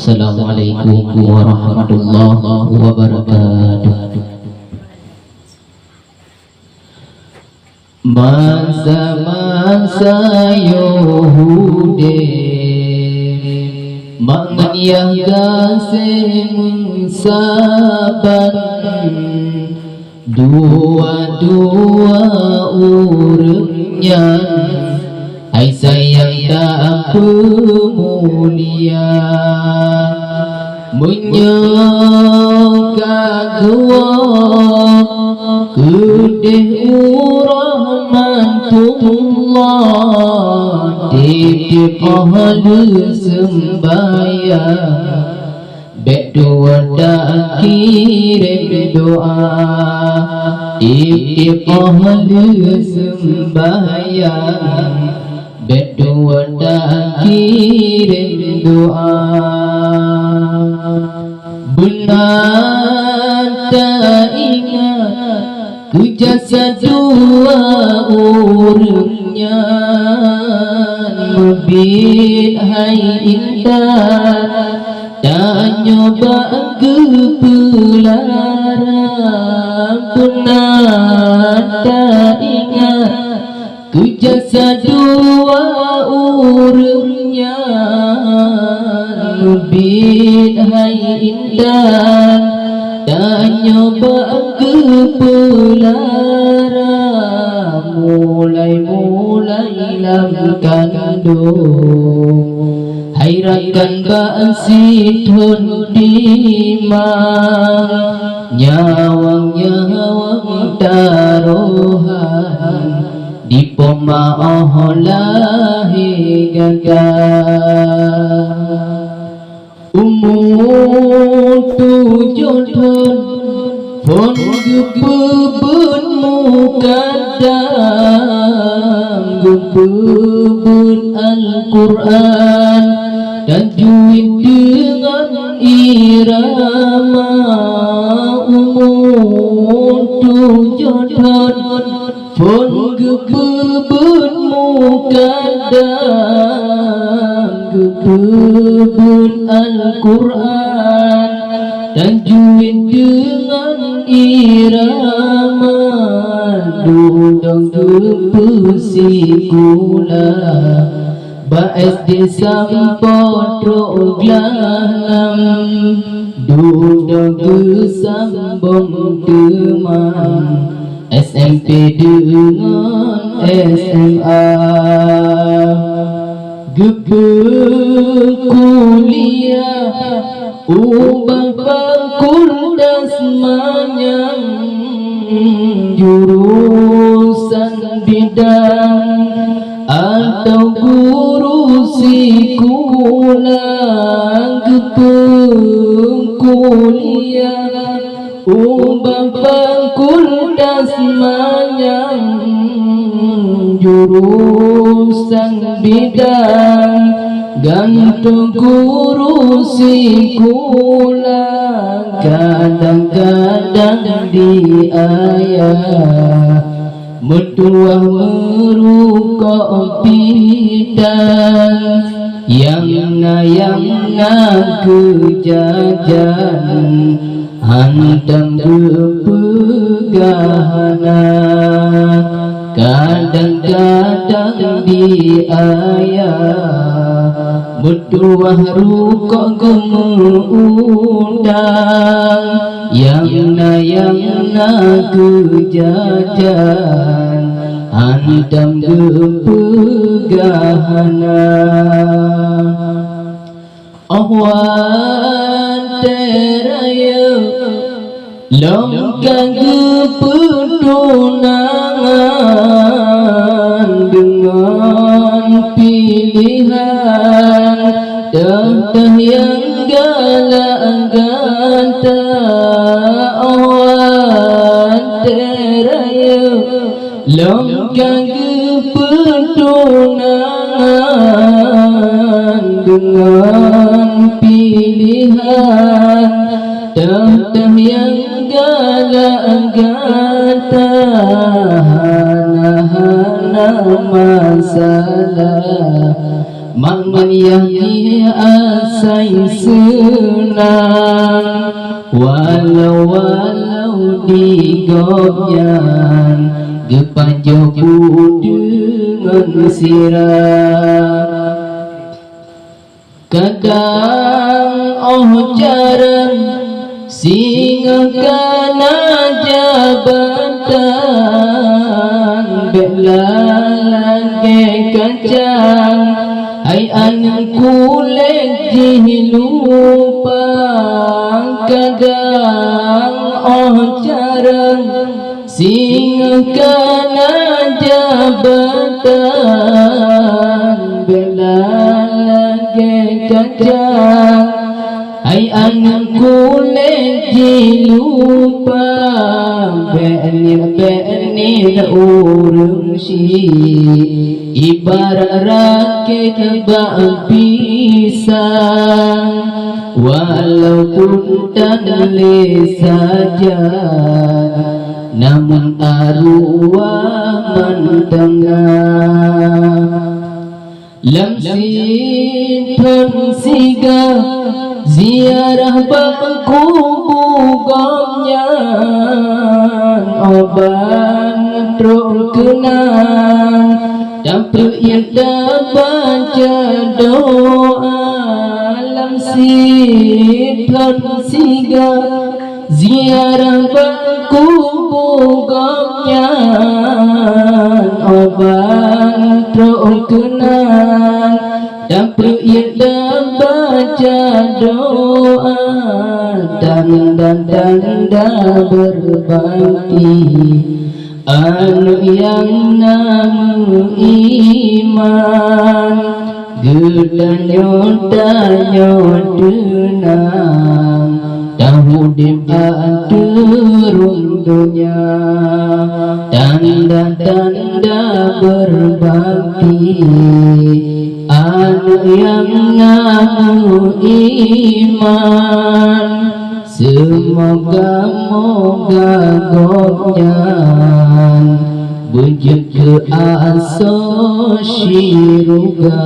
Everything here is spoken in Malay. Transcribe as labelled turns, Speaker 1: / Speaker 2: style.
Speaker 1: Assalamualaikum warahmatullahi wabarakatuh. Masa-masa Yahudi mengiyakan semusaban dua-dua urangnya ai sayang tak pemulia menyangka gua kedih rahmatullah di pahala sembahyang berdoa dan kirim doa di pahala sembahyang berdoa dan kirim doa. Benar tak ingat ku jasa dua urangnya mebit hai indah dan nyoba kepelarang. Benar tak ingat ku jasa dua urangnya mebit hai indah dan nyoba kepelarang. Mulai lam kandung hairakan bangsi thon dimang nyawang taruhan di pemaah lahi gagah umur 7 tahun pun gebebun mukadam gebebun Al-Quran dan juit dengan irama. Umur 7 tahun pun gebebun mukadam gebebun Al-Quran dan juit dengan irama. Dudang gepusi gula baes desa podro glanam dudang gesambong demam SMP dengan SMA gebek kuliah ubah fakultas manyang jurusan bidang atau guru sikulang gebek kuliah ubah fakultas manyang jurusan bidang gantung guru sikulang kadang-kadang diayah mertua merukok bidan yang kejajan hantam gepegahana kadang-kadang diayah mertua rukok gemundang yang kejajan hantam gepegahana. Ahwan teraya longkang kepentunangan dengan pilihan teteh yang galak ganta. Ahwan teraya longkang kepentunangan dengan pilihan teteh yang galak ganta. Hana masalah mangan yang asai senang walau digobyan gepanjoku dengan sirah kadang jarang singa kana jabatan belalan ke kacang ai an kulit lupa kadang jarang singa kana jabatan belalan ke kacang ai an kulit lupa benir urung si ibarat rakit pisang walaupun tanle saja namun arwah mendengah lam sinton siga ziarah bangku bugomnya oban truk kenang dapur yang baca doa lam sinton siga ziarah bangku bugomnya oban truk kenang dapur yang baca doa dan berbakti anu yang namu iman gedanyo tenang tahu diaturun dunia tanda berbakti anu yang namu iman semoga gobnyan wujud ke aso syurga.